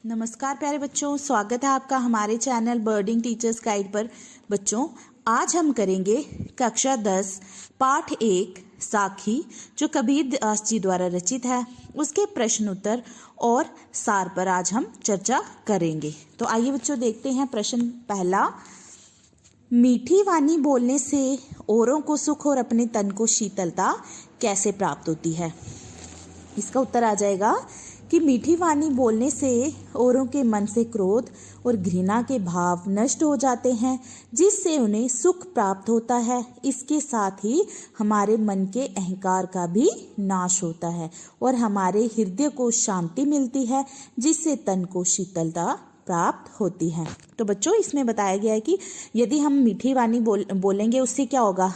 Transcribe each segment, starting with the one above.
नमस्कार प्यारे बच्चों, स्वागत है आपका हमारे चैनल बर्डिंग टीचर्स गाइड पर। बच्चों, आज हम करेंगे कक्षा 10 पाठ 1 साखी, जो कबीर दास जी द्वारा रचित है, उसके प्रश्न उत्तर और सार पर आज हम चर्चा करेंगे। तो आइए बच्चों देखते हैं प्रश्न पहला। मीठी वाणी बोलने से औरों को सुख और अपने तन को शीतलता कैसे प्राप्त होती है? इसका उत्तर आ जाएगा कि मीठी वाणी बोलने से औरों के मन से क्रोध और घृणा के भाव नष्ट हो जाते हैं, जिससे उन्हें सुख प्राप्त होता है। इसके साथ ही हमारे मन के अहंकार का भी नाश होता है और हमारे हृदय को शांति मिलती है, जिससे तन को शीतलता प्राप्त होती है। तो बच्चों, इसमें बताया गया है कि यदि हम मीठी वाणी बोलेंगे, उससे क्या होगा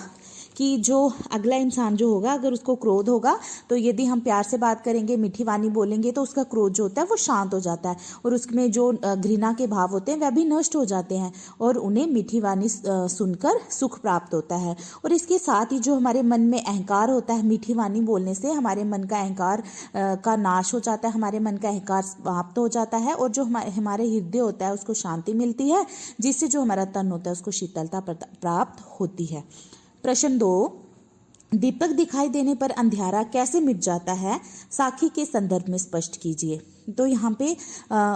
कि जो अगला इंसान जो होगा, अगर उसको क्रोध होगा, तो यदि हम प्यार से बात करेंगे, मीठी वाणी बोलेंगे, तो उसका क्रोध जो होता है वो शांत हो जाता है और उसमें जो घृणा के भाव होते हैं वह भी नष्ट हो जाते हैं और उन्हें मीठी वाणी सुनकर सुख प्राप्त होता है। और इसके साथ ही जो हमारे मन में अहंकार होता है, मीठी वाणी बोलने से हमारे मन का अहंकार का नाश हो जाता है, हमारे मन का अहंकार समाप्त हो जाता है और जो हमारे हृदय होता है उसको शांति मिलती है, जिससे जो हमारा तन होता है उसको शीतलता प्राप्त होती है। प्रश्न 2, दीपक दिखाई देने पर अंधियारा कैसे मिट जाता है? साखी के संदर्भ में स्पष्ट कीजिए। तो यहाँ पे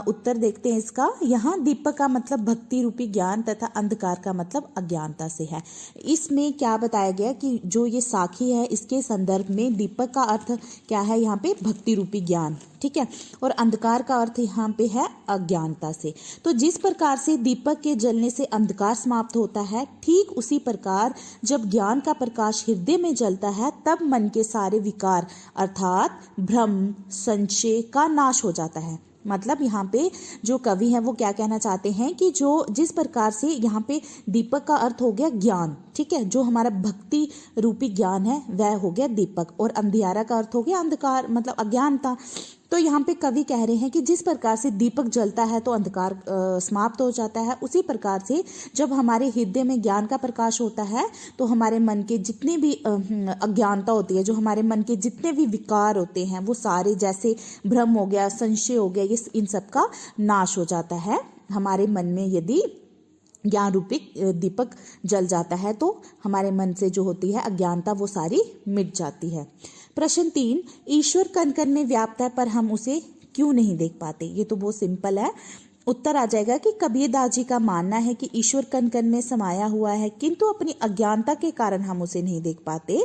उत्तर देखते हैं इसका। यहाँ दीपक का मतलब भक्ति रूपी ज्ञान तथा अंधकार का मतलब अज्ञानता से है। इसमें क्या बताया गया कि जो ये साखी है, इसके संदर्भ में दीपक का अर्थ क्या है? यहाँ पे भक्ति रूपी ज्ञान, ठीक है, और अंधकार का अर्थ यहाँ पे है अज्ञानता से। तो जिस प्रकार से दीपक के जलने से अंधकार समाप्त होता है, ठीक उसी प्रकार जब ज्ञान का प्रकाश हृदय में जलता है, तब मन के सारे विकार अर्थात भ्रम संशय का नाश हो जाता है। मतलब यहाँ पे जो कवि है वो क्या कहना चाहते हैं कि जो जिस प्रकार से यहाँ पे दीपक का अर्थ हो गया ज्ञान, ठीक है, जो हमारा भक्ति रूपी ज्ञान है वह हो गया दीपक, और अंधियारा का अर्थ हो गया अंधकार मतलब अज्ञानता। तो यहाँ पे कवि कह रहे हैं कि जिस प्रकार से दीपक जलता है तो अंधकार समाप्त हो जाता है, उसी प्रकार से जब हमारे हृदय में ज्ञान का प्रकाश होता है तो हमारे मन के जितने भी अज्ञानता होती है, जो हमारे मन के जितने भी विकार होते हैं, वो सारे, जैसे भ्रम हो गया, संशय हो गया, इन सब का नाश हो जाता है। हमारे मन में यदि ज्ञान रूपी दीपक जल जाता है तो हमारे मन से जो होती है अज्ञानता वो सारी मिट जाती है। प्रश्न 3, ईश्वर कण कण में व्याप्त है पर हम उसे क्यों नहीं देख पाते? ये तो बहुत सिंपल है। उत्तर आ जाएगा कि कबीर दास जी का मानना है कि ईश्वर कण कण में समाया हुआ है, किंतु अपनी अज्ञानता के कारण हम उसे नहीं देख पाते।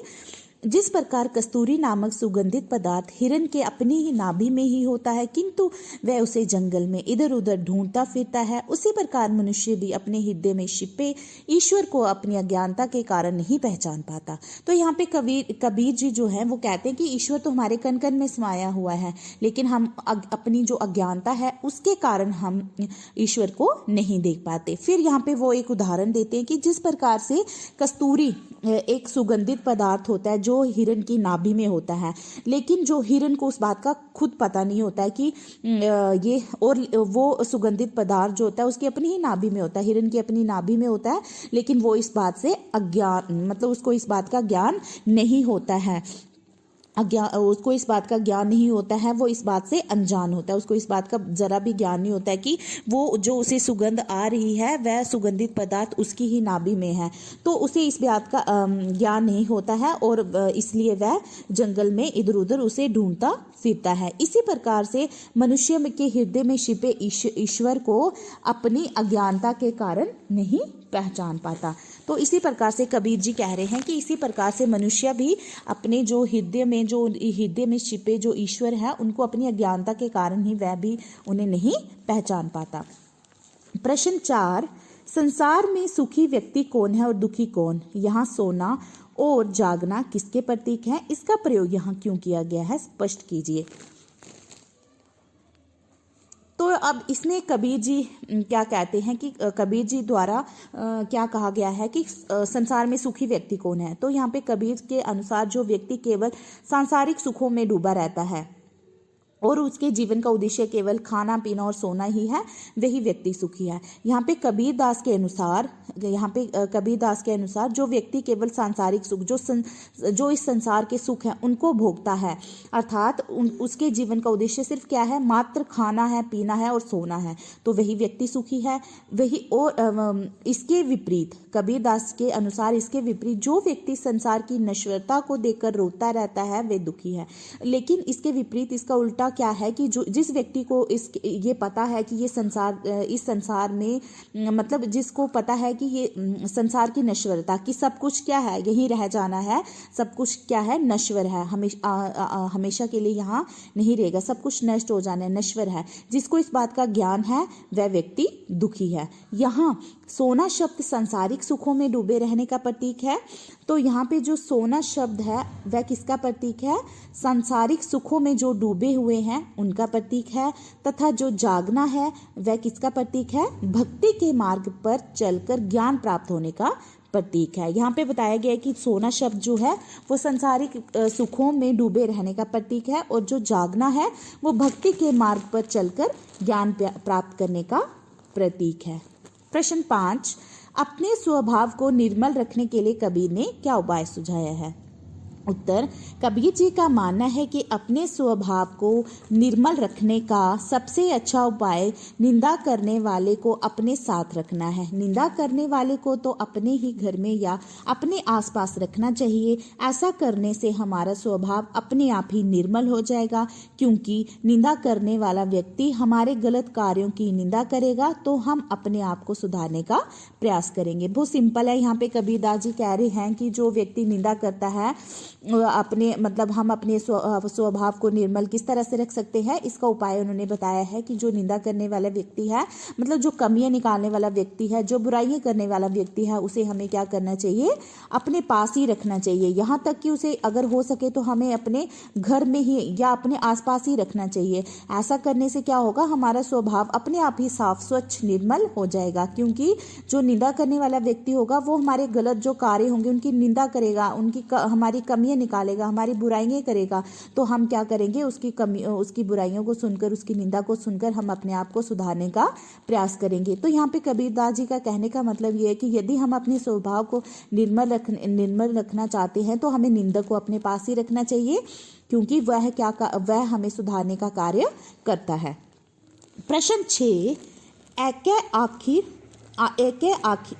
जिस प्रकार कस्तूरी नामक सुगंधित पदार्थ हिरण के अपनी ही नाभि में ही होता है, किंतु वह उसे जंगल में इधर उधर ढूंढता फिरता है, उसी प्रकार मनुष्य भी अपने हृदय में छिपे ईश्वर को अपनी अज्ञानता के कारण नहीं पहचान पाता। तो यहाँ पे कबीर जी जो है वो कहते हैं कि ईश्वर तो हमारे कण कण में समाया हुआ है, लेकिन हम अपनी जो अज्ञानता है उसके कारण हम ईश्वर को नहीं देख पाते। फिर यहाँ पे वो एक उदाहरण देते हैं कि जिस प्रकार से कस्तूरी एक सुगंधित पदार्थ होता है जो हिरण की नाभि में होता है, लेकिन जो हिरण को उस बात का खुद पता नहीं होता है कि ये, और वो सुगंधित पदार्थ जो होता है उसकी अपनी ही नाभि में होता है, हिरण की अपनी नाभि में होता है, लेकिन वो इस बात से अज्ञान, मतलब उसको इस बात का ज्ञान नहीं होता है, उसको इस बात का ज्ञान नहीं होता है, वो इस बात से अनजान होता है, उसको इस बात का जरा भी ज्ञान नहीं होता है कि वो जो उसे सुगंध आ रही है वह सुगंधित पदार्थ उसकी ही नाभि में है। तो उसे इस बात का ज्ञान नहीं होता है और इसलिए वह जंगल में इधर उधर उसे ढूंढता फिरता है। इसी प्रकार से मनुष्य के हृदय में छिपे ईश्वर को अपनी अज्ञानता के कारण नहीं पहचान पाता। तो इसी प्रकार से कबीर जी कह रहे हैं कि इसी प्रकार से मनुष्य भी अपने जो हृदय में छिपे जो ईश्वर है उनको अपनी अज्ञानता के कारण ही वह भी उन्हें नहीं पहचान पाता। प्रश्न 4, संसार में सुखी व्यक्ति कौन है और दुखी कौन? यहाँ सोना और जागना किसके प्रतीक है? इसका प्रयोग यहाँ क्यों किया गया है, स्पष्ट कीजिए। तो अब इसमें कबीर जी क्या कहते हैं कि कबीर जी द्वारा क्या कहा गया है कि संसार में सुखी व्यक्ति कौन है? तो यहाँ पे कबीर के अनुसार जो व्यक्ति केवल सांसारिक सुखों में डूबा रहता है, और उसके जीवन का उद्देश्य केवल खाना पीना और सोना ही है, वही व्यक्ति सुखी है। यहाँ पे कबीर दास के अनुसार जो व्यक्ति केवल सांसारिक सुख जो इस संसार के सुख है उनको भोगता है, अर्थात उसके जीवन का उद्देश्य सिर्फ क्या है, मात्र खाना है, पीना है और सोना है, तो वही व्यक्ति सुखी है। वही और इसके विपरीत कबीर दास के अनुसार इसके विपरीत जो व्यक्ति संसार की नश्वरता को देखकर रोता रहता है वे दुखी है। लेकिन इसके विपरीत इसका उल्टा क्या है कि जिस व्यक्ति को ये पता है कि ये इस संसार में मतलब जिसको पता है कि ये संसार की नश्वरता कि सब कुछ क्या है, यहीं रह जाना है, सब कुछ क्या है, नश्वर है, हमेशा के लिए यहाँ नहीं रहेगा, सब कुछ नष्ट हो जाना है, नश्वर है, जिसको इस बात का ज्ञान है वह व्यक्ति दुखी है। यहाँ सोना शब्द सांसारिक सुखों में डूबे रहने का प्रतीक है, तो यहाँ पे जो सोना शब्द है वह किसका प्रतीक है, सांसारिक सुखों में जो डूबे हुए हैं उनका प्रतीक है, तथा जो जागना है वह किसका प्रतीक है, भक्ति के मार्ग पर चलकर ज्ञान प्राप्त होने का प्रतीक है। यहाँ पे बताया गया है कि सोना शब्द जो है वो सांसारिक सुखों में डूबे रहने का प्रतीक है और जो जागना है वो भक्ति के मार्ग पर चलकर ज्ञान प्राप्त करने का प्रतीक है। प्रश्न 5, अपने स्वभाव को निर्मल रखने के लिए कबीर ने क्या उपाय सुझाया है। उत्तर, कबीर जी का मानना है कि अपने स्वभाव को निर्मल रखने का सबसे अच्छा उपाय निंदा करने वाले को अपने साथ रखना है। निंदा करने वाले को तो अपने ही घर में या अपने आसपास रखना चाहिए। ऐसा करने से हमारा स्वभाव अपने आप ही निर्मल हो जाएगा, क्योंकि निंदा करने वाला व्यक्ति हमारे गलत कार्यों की निंदा करेगा तो हम अपने आप को सुधारने का प्रयास करेंगे। बहुत सिंपल है। यहाँ पे कबीरदास जी कह रहे हैं कि जो व्यक्ति निंदा करता है अपने मतलब हम अपने स्वभाव को निर्मल किस तरह से रख सकते हैं, इसका उपाय उन्होंने बताया है कि जो निंदा करने वाला व्यक्ति है, मतलब जो कमियां निकालने वाला व्यक्ति है, जो बुराइयां करने वाला व्यक्ति है, उसे हमें क्या करना चाहिए, अपने पास ही रखना चाहिए। यहाँ तक कि उसे अगर हो सके तो हमें अपने घर में ही या अपने आसपास ही रखना चाहिए। ऐसा करने से क्या होगा, हमारा स्वभाव अपने आप ही साफ स्वच्छ निर्मल हो जाएगा, क्योंकि जो निंदा करने वाला व्यक्ति होगा वो हमारे गलत जो कार्य होंगे उनकी निंदा करेगा, हमारी कमियां निकालेगा, हमारी बुराइयां करेगा, तो हम क्या करेंगे, उसकी बुराइयों को सुनकर, उसकी निंदा को सुनकर हम अपने आप को सुधारने का प्रयास करेंगे। तो यहाँ पे कबीरदास जी का कहने का मतलब ये है कि यदि हम अपने स्वभाव को निर्मल रखना चाहते हैं तो हमें निंदक को अपने पास ही रखना चाहिए, क्योंकि वह हमें सुधारने का कार्य करता है। प्रश्न 6, एके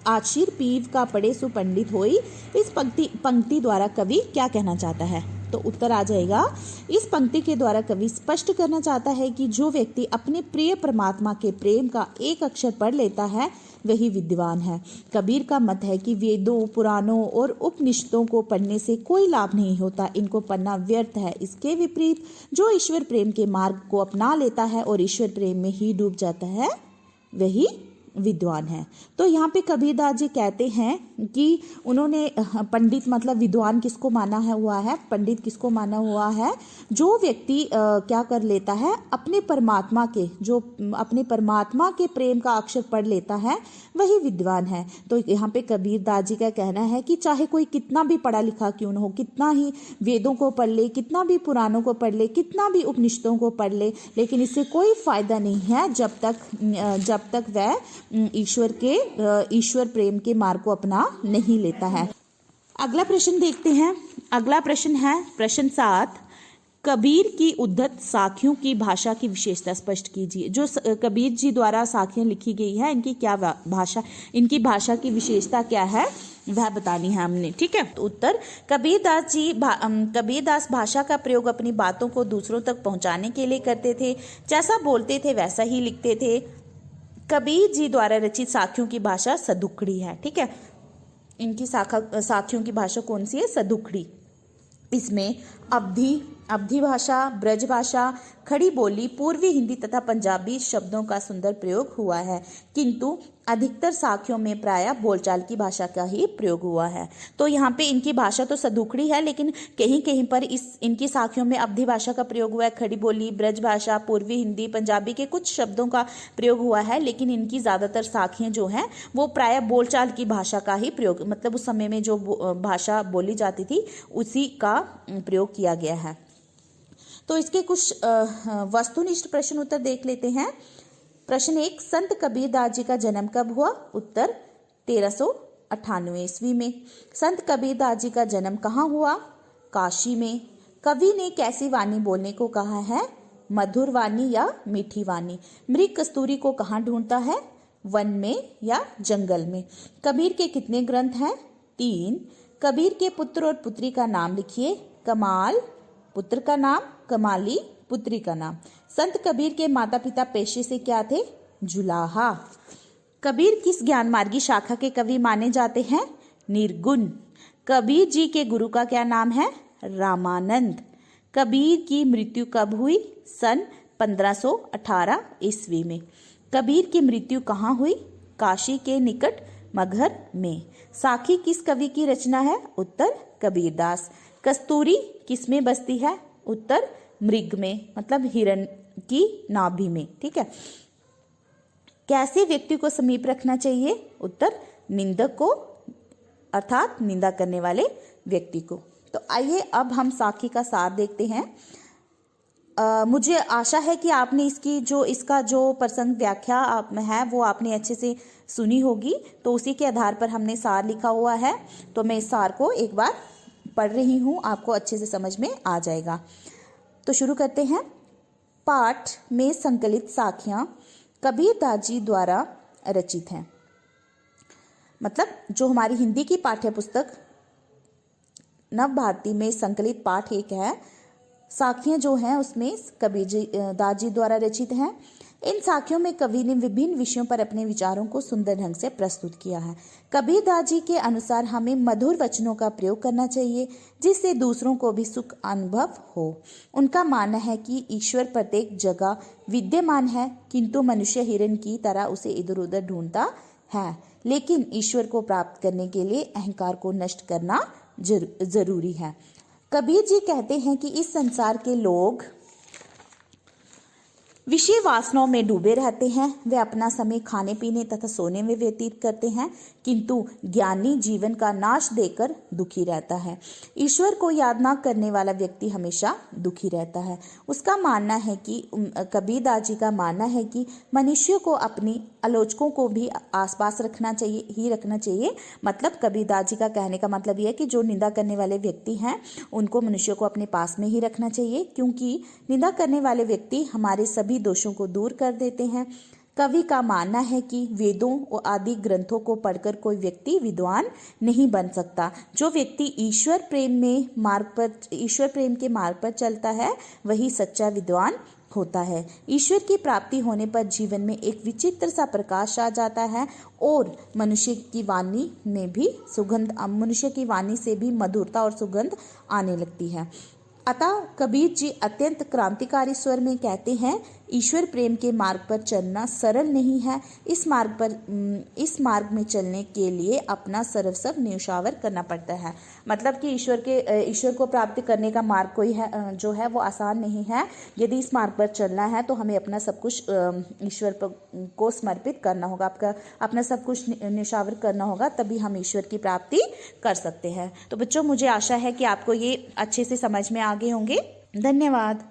आखिर पीव का पड़े सुपंडित होई, इस पंक्ति द्वारा कवि क्या कहना चाहता है। तो उत्तर आ जाएगा, इस पंक्ति के द्वारा कवि स्पष्ट करना चाहता है कि जो व्यक्ति अपने प्रिय परमात्मा के प्रेम का एक अक्षर पढ़ लेता है वही विद्वान है। कबीर का मत है कि वेदों, पुराणों और उपनिषदों को पढ़ने से कोई लाभ नहीं होता, इनको पढ़ना व्यर्थ है। इसके विपरीत जो ईश्वर प्रेम के मार्ग को अपना लेता है और ईश्वर प्रेम में ही डूब जाता है वही विद्वान है। तो यहाँ पे कबीरदास जी कहते हैं कि उन्होंने पंडित मतलब विद्वान किसको माना हुआ है, पंडित किसको माना हुआ है, जो व्यक्ति क्या कर लेता है, अपने परमात्मा के प्रेम का अक्षर पढ़ लेता है वही विद्वान है। तो यहाँ पे कबीरदास जी का कहना है कि चाहे कोई कितना भी पढ़ा लिखा क्यों न हो, कितना ही वेदों को पढ़ ले, कितना भी पुराणों को पढ़ ले, कितना भी उपनिषदों को पढ़ ले, लेकिन इससे कोई फायदा नहीं है जब तक वह ईश्वर प्रेम के मार्ग को अपना नहीं लेता है। अगला प्रश्न देखते हैं। अगला प्रश्न है प्रश्न 7, कबीर की उद्धत साखियों की भाषा की विशेषता स्पष्ट कीजिए। जो कबीर जी द्वारा साखियां लिखी गई है, इनकी भाषा की विशेषता क्या है वह बतानी है हमने, ठीक है। तो उत्तर, कबीरदास भाषा का प्रयोग अपनी बातों को दूसरों तक पहुंचाने के लिए करते थे। जैसा बोलते थे वैसा ही लिखते थे। कबीर जी द्वारा रचित साखियों की भाषा सदुखड़ी है, ठीक है। इनकी साखियों की भाषा कौन सी है, सदुखड़ी। इसमें अवधी भाषा, ब्रज भाषा, खड़ी बोली, पूर्वी हिंदी तथा पंजाबी शब्दों का सुंदर प्रयोग हुआ है, किंतु अधिकतर साखियों में प्रायः बोलचाल की भाषा का ही प्रयोग हुआ है। तो यहाँ पे इनकी भाषा तो सदुखड़ी है, लेकिन कहीं कहीं पर इनकी साखियों में अवधी भाषा का प्रयोग हुआ है, खड़ी बोली, ब्रज भाषा, पूर्वी हिंदी, पंजाबी के कुछ शब्दों का प्रयोग हुआ है, लेकिन इनकी ज़्यादातर साखियाँ जो हैं वो प्रायः बोलचाल की भाषा का ही प्रयोग, मतलब उस समय में जो भाषा बोली जाती थी उसी का प्रयोग किया गया है। तो इसके कुछ वस्तुनिष्ठ प्रश्न उत्तर देख लेते हैं। प्रश्न 1, संत कबीरदास जी का जन्म कब हुआ? उत्तर 1398 ईस्वी में। संत कबीरदास जी का जन्म कहाँ हुआ? काशी में। कवि ने कैसी वाणी बोलने को कहा है? मधुर वाणी या मीठी वाणी। मृग कस्तूरी को कहाँ ढूंढता है? वन में या जंगल में। कबीर के कितने ग्रंथ हैं? 3। कबीर के पुत्र और पुत्री का नाम लिखिए। कमाल पुत्र का नाम, कमाली पुत्री का नाम। संत कबीर के माता पिता पेशे से क्या थे? जुलाहा। कबीर किस ज्ञान मार्गी शाखा के कवि माने जाते हैं? निर्गुण। कबीर जी के गुरु का क्या नाम है? रामानंद। कबीर की मृत्यु कब हुई? सन 1518 ईस्वी में। कबीर की मृत्यु कहाँ हुई? काशी के निकट मगहर में। साखी किस कवि की रचना है? उत्तर कबीरदास। कस्तूरी किस में बसती है? उत्तर मृग में, मतलब हिरण की नाभि में। ठीक है। कैसे व्यक्ति को समीप रखना चाहिए? उत्तर निंदक को, अर्थात निंदा करने वाले व्यक्ति को। तो आइए अब हम साखी का सार देखते हैं। मुझे आशा है कि आपने इसका जो प्रसंग व्याख्या है वो आपने अच्छे से सुनी होगी। तो उसी के आधार पर हमने सार लिखा हुआ है। तो मैं इस सार को एक बार पढ़ रही हूँ, आपको अच्छे से समझ में आ जाएगा। तो शुरू करते हैं। पाठ में संकलित साखियाँ कबीरदास जी द्वारा रचित हैं। मतलब जो हमारी हिंदी की पाठ्य पुस्तक नव भारती में संकलित पाठ 1 है, साखियाँ जो हैं उसमें कबीरदास जी द्वारा रचित हैं। इन साखियों में कवि ने विभिन्न विषयों पर अपने विचारों को सुंदर ढंग से प्रस्तुत किया है। कबीरदास जी के अनुसार हमें मधुर वचनों का प्रयोग करना चाहिए जिससे दूसरों को भी सुख अनुभव हो। उनका मानना है कि ईश्वर प्रत्येक जगह विद्यमान है, किंतु मनुष्य हिरण की तरह उसे इधर उधर ढूंढता है। लेकिन ईश्वर को प्राप्त करने के लिए अहंकार को नष्ट करना जरूरी है। कबीर जी कहते हैं कि इस संसार के लोग विषय वासनाओं में डूबे रहते हैं। वे अपना समय खाने पीने तथा सोने में व्यतीत करते हैं, किंतु ज्ञानी जीवन का नाश देकर दुखी रहता है। ईश्वर को याद न करने वाला व्यक्ति हमेशा दुखी रहता है। उसका मानना है कि कबीरदास जी का मानना है कि मनुष्य को अपनी आलोचकों को भी आसपास रखना चाहिए। मतलब कबीरदास जी का कहने का मतलब यह है कि जो निंदा करने वाले व्यक्ति हैं उनको मनुष्य को अपने पास में ही रखना चाहिए, क्योंकि निंदा करने वाले व्यक्ति हमारे सभी दोषों को दूर कर देते हैं। कवि का मानना है कि वेदों और आदि ग्रंथों को पढ़कर कोई व्यक्ति विद्वान नहीं बन सकता। जो व्यक्ति ईश्वर प्रेम के मार्ग पर चलता है वही सच्चा विद्वान होता है। ईश्वर की प्राप्ति होने पर जीवन में एक विचित्र सा प्रकाश आ जाता है और मनुष्य की वाणी से भी मधुरता और सुगंध आने लगती है। अतः कबीर जी अत्यंत क्रांतिकारी स्वर में कहते हैं, ईश्वर प्रेम के मार्ग पर चलना सरल नहीं है। इस मार्ग में चलने के लिए अपना सर्वस्व न्यौछावर करना पड़ता है। मतलब कि ईश्वर को प्राप्त करने का मार्ग जो है वो आसान नहीं है। यदि इस मार्ग पर चलना है तो हमें अपना सब कुछ ईश्वर को समर्पित करना होगा, अपना सब कुछ न्यौछावर करना होगा, तभी हम ईश्वर की प्राप्ति कर सकते हैं। तो बच्चों, मुझे आशा है कि आपको ये अच्छे से समझ में आ गए होंगे। धन्यवाद।